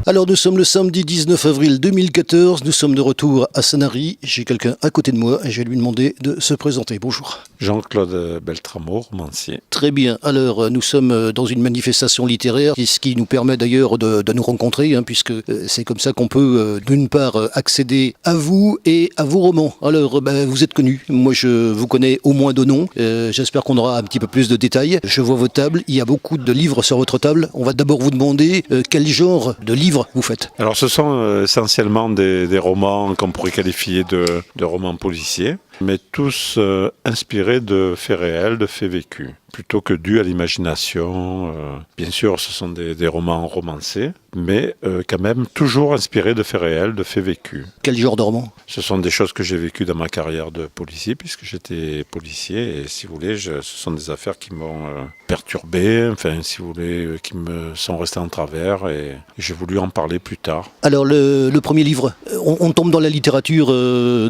Alors nous sommes le samedi 19 avril 2014, nous sommes de retour à Sanary. J'ai quelqu'un à côté de moi et je vais lui demander de se présenter. Bonjour. Jean-Claude Beltramo, romancier. Très bien, alors nous sommes dans une manifestation littéraire, ce qui nous permet d'ailleurs de nous rencontrer, puisque c'est comme ça qu'on peut d'une part accéder à vous et à vos romans. Alors vous êtes connu, moi je vous connais au moins de nom, j'espère qu'on aura un petit peu plus de détails. Je vois vos tables, il y a beaucoup de livres sur votre table. On va d'abord vous demander quel genre de livres vous faites. Alors ce sont essentiellement des romans qu'on pourrait qualifier de romans policiers, mais tous inspirés de faits réels, de faits vécus, plutôt que dus à l'imagination. Bien sûr, ce sont des romans romancés, mais quand même toujours inspirés de faits réels, de faits vécus. Quel genre de roman? Ce sont des choses que j'ai vécues dans ma carrière de policier, puisque j'étais policier, et si vous voulez, ce sont des affaires qui m'ont perturbé, enfin, si vous voulez, qui me sont restées en travers, et j'ai voulu en parler plus tard. Alors le premier livre, on tombe dans la littérature,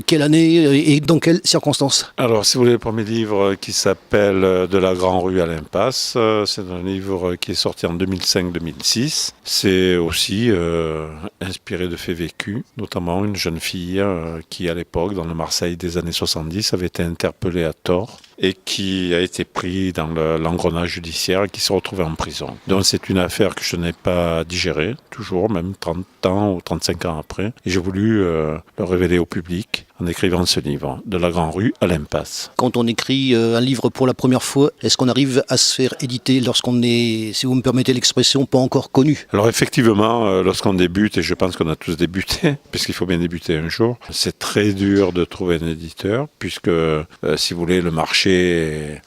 quelle année et dans quelles circonstances? Alors, si vous voulez, le premier livre qui s'appelle De la Grande Rue à l'Impasse, c'est un livre qui est sorti en 2005-2006. C'est aussi inspiré de faits vécus, notamment une jeune fille qui, à l'époque, dans le Marseille des années 70, avait été interpellée à tort et qui a été pris dans l'engrenage judiciaire et qui se retrouvait en prison. Donc c'est une affaire que je n'ai pas digérée, toujours, même 30 ans ou 35 ans après. Et j'ai voulu le révéler au public en écrivant ce livre, De la Grande Rue à l'Impasse. Quand on écrit un livre pour la première fois, est-ce qu'on arrive à se faire éditer lorsqu'on est, si vous me permettez l'expression, pas encore connu? Alors effectivement, lorsqu'on débute, et je pense qu'on a tous débuté, puisqu'il faut bien débuter un jour, c'est très dur de trouver un éditeur, puisque si vous voulez, le marché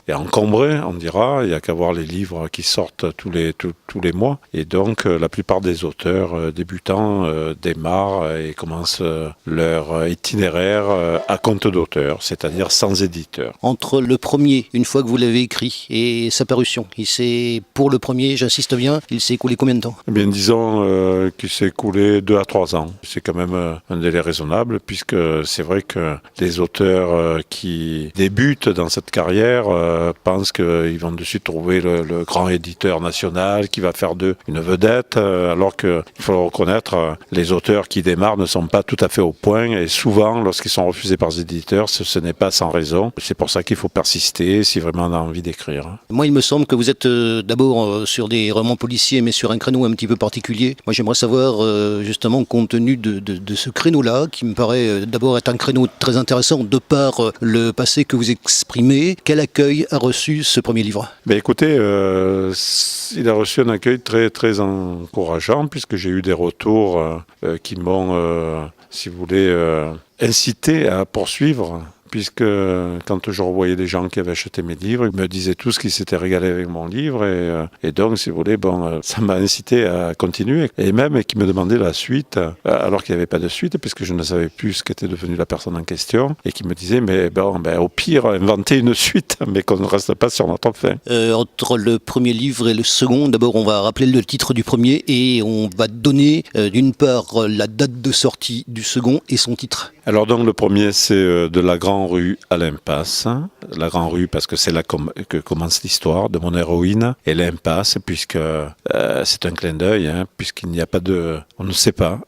est encombré, on dira. Il n'y a qu'à voir les livres qui sortent tous les mois. Et donc, la plupart des auteurs débutants démarrent et commencent leur itinéraire à compte d'auteur, c'est-à-dire sans éditeur. Entre le premier, une fois que vous l'avez écrit, et sa parution, pour le premier, j'insiste bien, il s'est écoulé combien de temps? Eh bien, disons qu'il s'est écoulé 2 à 3 ans. C'est quand même un délai raisonnable, puisque c'est vrai que les auteurs qui débutent dans cette carrière pensent qu'ils vont de suite trouver le grand éditeur national qui va faire d'eux une vedette, alors qu'il faut le reconnaître, les auteurs qui démarrent ne sont pas tout à fait au point, et souvent, lorsqu'ils sont refusés par les éditeurs, ce n'est pas sans raison. C'est pour ça qu'il faut persister si vraiment on a envie d'écrire. Moi, il me semble que vous êtes d'abord sur des romans policiers, mais sur un créneau un petit peu particulier. Moi, j'aimerais savoir, justement, compte tenu de ce créneau-là, qui me paraît d'abord être un créneau très intéressant, de par le passé que vous exprimez, quel accueil a reçu ce premier livre? Écoutez, il a reçu un accueil très, très encourageant, puisque j'ai eu des retours qui m'ont, si vous voulez, incité à poursuivre. Puisque quand je revoyais des gens qui avaient acheté mes livres, ils me disaient tous qu'ils s'étaient régalés avec mon livre, et donc, si vous voulez, ça m'a incité à continuer, et même qui me demandaient la suite, alors qu'il n'y avait pas de suite, puisque je ne savais plus ce qu'était devenue la personne en question, et qui me disaient, mais au pire, inventer une suite, mais qu'on ne reste pas sur notre fin. Entre le premier livre et le second, d'abord on va rappeler le titre du premier, et on va donner d'une part la date de sortie du second et son titre. Alors donc le premier, c'est De la Grande Rue à l'Impasse. La Grande Rue parce que c'est là que commence l'histoire de mon héroïne, et l'Impasse puisque c'est un clin d'œil, puisqu'il n'y a pas on ne sait pas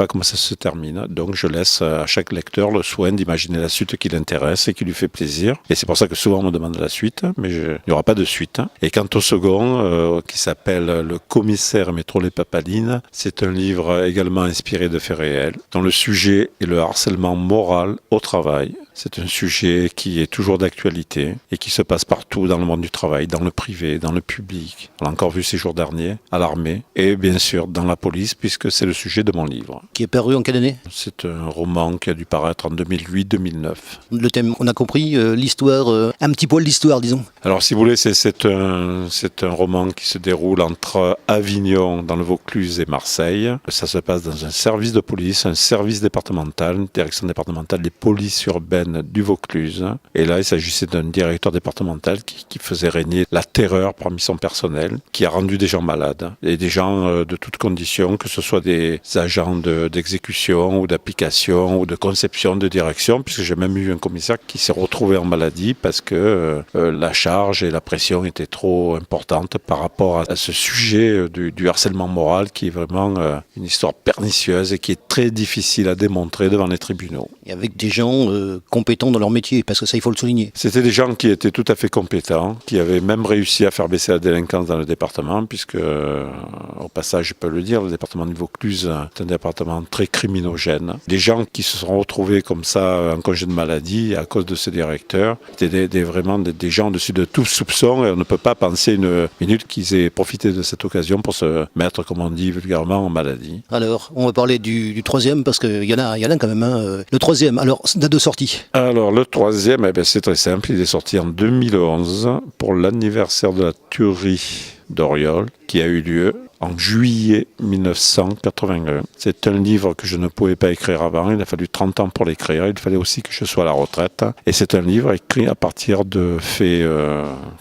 comment ça se termine. Donc je laisse à chaque lecteur le soin d'imaginer la suite qui l'intéresse et qui lui fait plaisir. Et c'est pour ça que souvent on me demande la suite, mais il n'y aura pas de suite. Et quant au second, qui s'appelle Le Commissaire Métro Les Papalines, c'est un livre également inspiré de faits réels, dont le sujet est le harcèlement moral au travail. C'est un sujet qui est toujours d'actualité et qui se passe partout dans le monde du travail, dans le privé, dans le public. On l'a encore vu ces jours derniers, à l'armée et bien sûr dans la police, puisque c'est le sujet de mon livre. Qui est paru en quelle année? C'est un roman qui a dû paraître en 2008-2009. Le thème, on a compris, l'histoire, un petit poil d'histoire, disons. Alors si vous voulez, c'est un roman qui se déroule entre Avignon, dans le Vaucluse, et Marseille. Ça se passe dans un service de police, un service départemental, une direction départementale des polices urbaines du Vaucluse. Et là, il s'agissait d'un directeur départemental qui faisait régner la terreur parmi son personnel, qui a rendu des gens malades. Et des gens de toutes conditions, que ce soit des agents d'exécution ou d'application ou de conception, de direction, puisque j'ai même eu un commissaire qui s'est retrouvé en maladie parce que la charge et la pression étaient trop importantes par rapport à ce sujet du harcèlement moral qui est vraiment une histoire pernicieuse et qui est très difficile à démontrer devant les tribunaux. Et avec des gens compétents dans leur métier, parce que ça, il faut le souligner. C'était des gens qui étaient tout à fait compétents, qui avaient même réussi à faire baisser la délinquance dans le département, puisque, au passage, je peux le dire, le département du Vaucluse est un département très criminogène. Des gens qui se sont retrouvés comme ça en congé de maladie à cause de ce directeur, c'était vraiment des gens au-dessus de tout soupçon, et on ne peut pas penser une minute qu'ils aient profité de cette occasion pour se mettre, comme on dit vulgairement, en maladie. Alors, on va parler du troisième, parce qu'il y en a quand même. Le troisième, alors, date de sortie. Alors, le troisième, c'est très simple, il est sorti en 2011 pour l'anniversaire de la tuerie d'Oriol, qui a eu lieu en juillet 1981. C'est un livre que je ne pouvais pas écrire avant, il a fallu 30 ans pour l'écrire, il fallait aussi que je sois à la retraite. Et c'est un livre écrit à partir de faits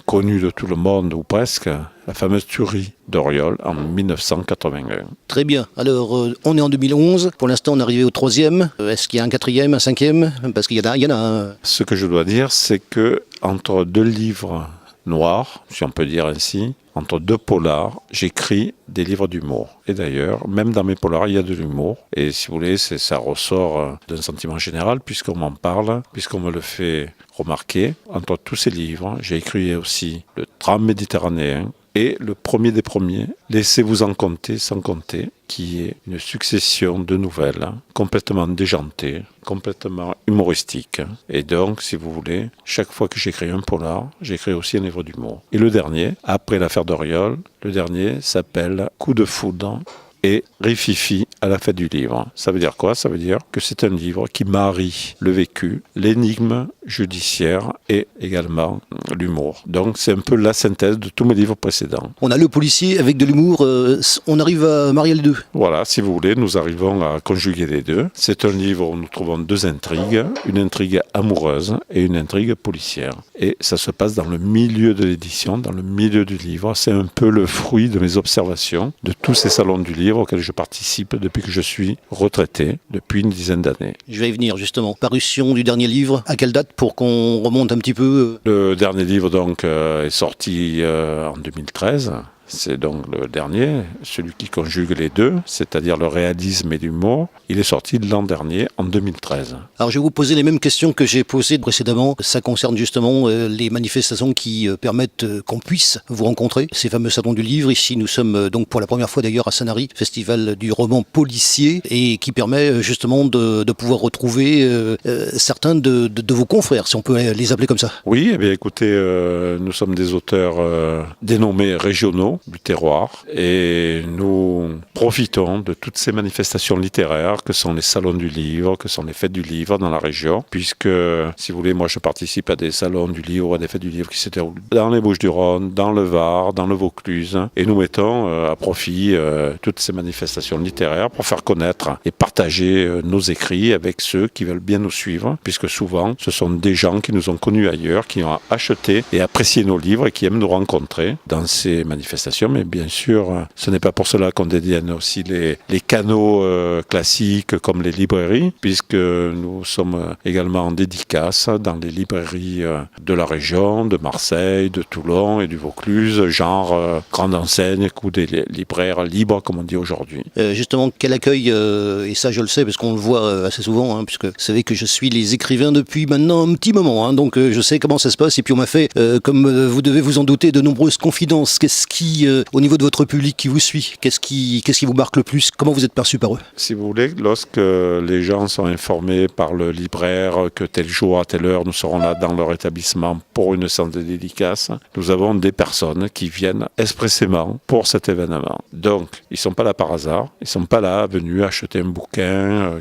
connus de tout le monde, ou presque, la fameuse tuerie d'Oriol en 1981. Très bien. Alors, on est en 2011. Pour l'instant, on est arrivé au troisième. Est-ce qu'il y a un quatrième, un cinquième? Parce qu'il y en a un. Ce que je dois dire, c'est que entre deux livres noirs, si on peut dire ainsi, entre deux polars, j'écris des livres d'humour. Et d'ailleurs, même dans mes polars, il y a de l'humour. Et si vous voulez, ça ressort d'un sentiment général, puisqu'on m'en parle, puisqu'on me le fait remarquer. Entre tous ces livres, j'ai écrit aussi Le Drame méditerranéen et le premier des premiers, Laissez-vous en compter sans compter, qui est une succession de nouvelles complètement déjantées, complètement humoristiques. Et donc, si vous voulez, chaque fois que j'écris un polar, j'écris aussi un livre d'humour. Et le dernier, après l'affaire d'Oriol, le dernier s'appelle Coup de foudre et Rififi à la fête du livre. Ça veut dire quoi? Ça veut dire que c'est un livre qui marie le vécu, l'énigme judiciaire et également l'humour. Donc c'est un peu la synthèse de tous mes livres précédents. On a le policier avec de l'humour, on arrive à marier les deux. Voilà, si vous voulez, nous arrivons à conjuguer les deux. C'est un livre où nous trouvons deux intrigues, une intrigue amoureuse et une intrigue policière. Et ça se passe dans le milieu de l'édition, dans le milieu du livre. C'est un peu le fruit de mes observations de tous ces salons du livre auxquels je participe depuis que je suis retraité, depuis une dizaine d'années. Je vais y venir justement. Parution du dernier livre, à quelle date pour qu'on remonte un petit peu? Le dernier livre donc est sorti en 2013. C'est donc le dernier, celui qui conjugue les deux, c'est-à-dire le réalisme et l'humour. Il est sorti l'an dernier, en 2013. Alors je vais vous poser les mêmes questions que j'ai posées précédemment. Ça concerne justement les manifestations qui permettent qu'on puisse vous rencontrer. Ces fameux salons du livre. Ici, nous sommes donc pour la première fois d'ailleurs à Sanary, festival du roman policier, et qui permet justement de pouvoir retrouver certains de vos confrères, si on peut les appeler comme ça. Oui, eh bien écoutez, nous sommes des auteurs dénommés régionaux du terroir et nous profitons de toutes ces manifestations littéraires que sont les salons du livre, que sont les fêtes du livre dans la région, puisque si vous voulez, moi je participe à des salons du livre, à des fêtes du livre qui se déroulent dans les Bouches-du-Rhône, dans le Var, dans le Vaucluse, et nous mettons à profit toutes ces manifestations littéraires pour faire connaître et partager nos écrits avec ceux qui veulent bien nous suivre, puisque souvent ce sont des gens qui nous ont connus ailleurs, qui ont acheté et apprécié nos livres et qui aiment nous rencontrer dans ces manifestations. Mais bien sûr, ce n'est pas pour cela qu'on détienne aussi les canaux classiques comme les librairies, puisque nous sommes également en dédicace dans les librairies de la région, de Marseille, de Toulon et du Vaucluse, genre grande enseigne ou des libraires libres, comme on dit aujourd'hui. Justement, quel accueil, et ça je le sais parce qu'on le voit assez souvent, puisque vous savez que je suis les écrivains depuis maintenant un petit moment, donc je sais comment ça se passe, et puis on m'a fait, comme vous devez vous en douter, de nombreuses confidences. Qu'est-ce qui, au niveau de votre public qui vous suit, qu'est-ce qui vous marque le plus? Comment vous êtes perçu par eux? Si vous voulez, lorsque les gens sont informés par le libraire que tel jour à telle heure nous serons là dans leur établissement pour une séance de dédicace, nous avons des personnes qui viennent expressément pour cet événement. Donc, ils ne sont pas là par hasard, ils ne sont pas là venus acheter un bouquin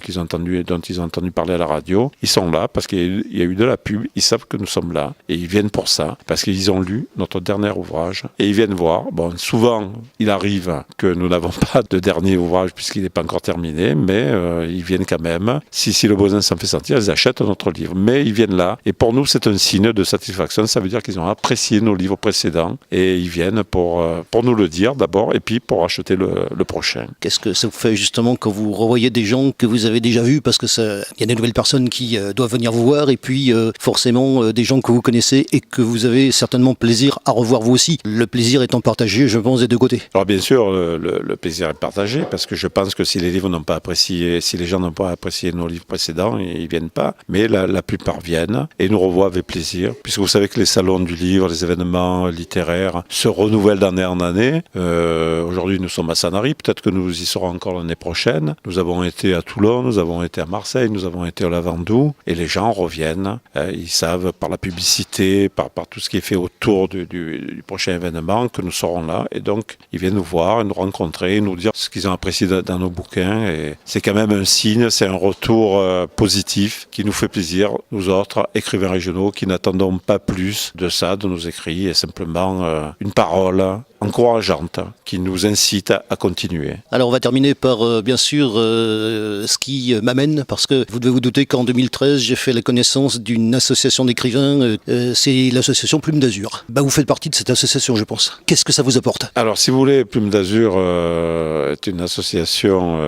dont ils ont entendu parler à la radio. Ils sont là parce qu'il y a eu de la pub, ils savent que nous sommes là et ils viennent pour ça, parce qu'ils ont lu notre dernier ouvrage et ils viennent voir. Bon, bon, souvent, il arrive que nous n'avons pas de dernier ouvrage puisqu'il n'est pas encore terminé, mais ils viennent quand même. Si le besoin s'en fait sentir, ils achètent notre livre. Mais ils viennent là. Et pour nous, c'est un signe de satisfaction. Ça veut dire qu'ils ont apprécié nos livres précédents et ils viennent pour nous le dire d'abord et puis pour acheter le prochain. Qu'est-ce que ça vous fait justement quand vous revoyez des gens que vous avez déjà vus, parce que il y a des nouvelles personnes qui doivent venir vous voir, et puis forcément des gens que vous connaissez et que vous avez certainement plaisir à revoir vous aussi. Le plaisir étant partagé, je pense, des deux côtés. Alors bien sûr, le plaisir est partagé, parce que je pense que si les livres n'ont pas apprécié, si les gens n'ont pas apprécié nos livres précédents, ils viennent pas. Mais la plupart viennent et nous revoient avec plaisir, puisque vous savez que les salons du livre, les événements littéraires se renouvellent d'année en année. Aujourd'hui, nous sommes à Sanary, peut-être que nous y serons encore l'année prochaine. Nous avons été à Toulon, nous avons été à Marseille, nous avons été à Lavandou, et les gens reviennent. Ils savent par la publicité, par tout ce qui est fait autour du prochain événement que nous serons là, et donc ils viennent nous voir, nous rencontrer, nous dire ce qu'ils ont apprécié dans nos bouquins, et c'est quand même un signe, c'est un retour positif qui nous fait plaisir, nous autres écrivains régionaux qui n'attendons pas plus de ça, de nos écrits, et simplement une parole encourageante qui nous incite à continuer. Alors on va terminer par bien sûr ce qui m'amène, parce que vous devez vous douter qu'en 2013 j'ai fait la connaissance d'une association d'écrivains, c'est l'association Plume d'Azur. Vous faites partie de cette association, je pense. Qu'est-ce que ça vous apporte? Alors si vous voulez, Plume d'Azur est une association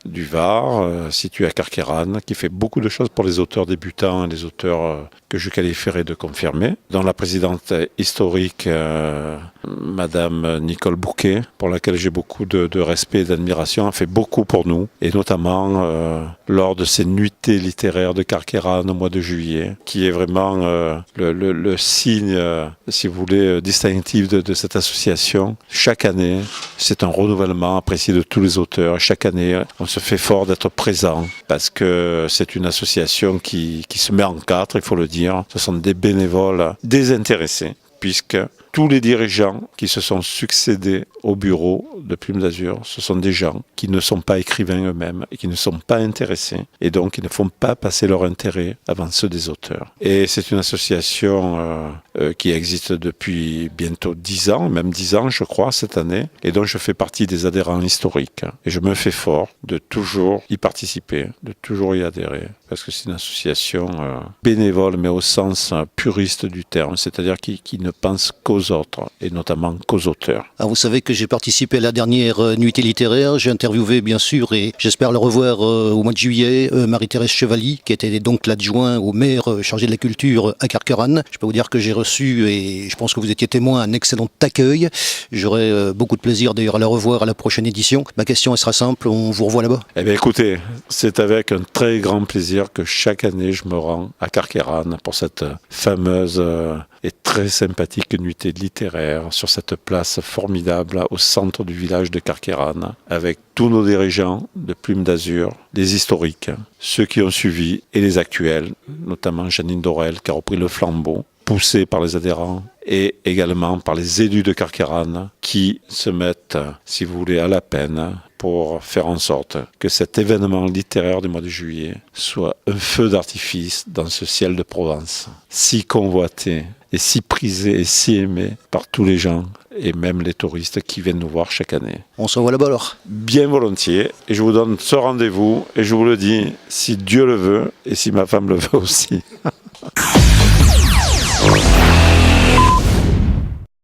du Var, située à Carqueiranne, qui fait beaucoup de choses pour les auteurs débutants et les auteurs que je qualifierais de confirmés, dont la présidente historique Madame Nicole Bouquet, pour laquelle j'ai beaucoup de respect et d'admiration, a fait beaucoup pour nous, et notamment lors de ces nuitées littéraires de Carqueiranne au mois de juillet, qui est vraiment le signe, si vous voulez, distinctif de cette association. Chaque année, c'est un renouvellement apprécié de tous les auteurs. Chaque année, on se fait fort d'être présent, parce que c'est une association qui se met en quatre, il faut le dire. Ce sont des bénévoles désintéressés, puisque tous les dirigeants qui se sont succédés au bureau de Plume d'Azur, ce sont des gens qui ne sont pas écrivains eux-mêmes et qui ne sont pas intéressés, et donc ils ne font pas passer leur intérêt avant ceux des auteurs. Et c'est une association qui existe depuis bientôt 10 ans, même 10 ans je crois cette année, et dont je fais partie des adhérents historiques. Et je me fais fort de toujours y participer, de toujours y adhérer, parce que c'est une association bénévole, mais au sens puriste du terme, c'est-à-dire qui ne pense qu'aux autres, et notamment qu'aux auteurs. Alors vous savez que j'ai participé à la dernière nuitée littéraire, j'ai interviewé bien sûr, et j'espère le revoir au mois de juillet, Marie-Thérèse Chevali, qui était donc l'adjoint au maire chargé de la culture à Carqueiranne. Je peux vous dire que j'ai reçu, et je pense que vous étiez témoin, un excellent accueil. J'aurai beaucoup de plaisir d'ailleurs à la revoir à la prochaine édition. Ma question elle sera simple, on vous revoit là-bas? Eh bien écoutez, c'est avec un très grand plaisir que chaque année je me rends à Carqueiranne pour cette fameuse et très sympathique nuitée littéraire sur cette place formidable au centre du village de Carqueiranne, avec tous nos dirigeants de Plume d'Azur, les historiques, ceux qui ont suivi et les actuels, notamment Janine Dorel qui a repris le flambeau, poussée par les adhérents, et également par les élus de Carqueiranne qui se mettent, si vous voulez, à la peine pour faire en sorte que cet événement littéraire du mois de juillet soit un feu d'artifice dans ce ciel de Provence, si convoité et si prisé et si aimé par tous les gens et même les touristes qui viennent nous voir chaque année. On se revoit là-bas alors? Bien volontiers, et je vous donne ce rendez-vous, et je vous le dis, si Dieu le veut, et si ma femme le veut aussi.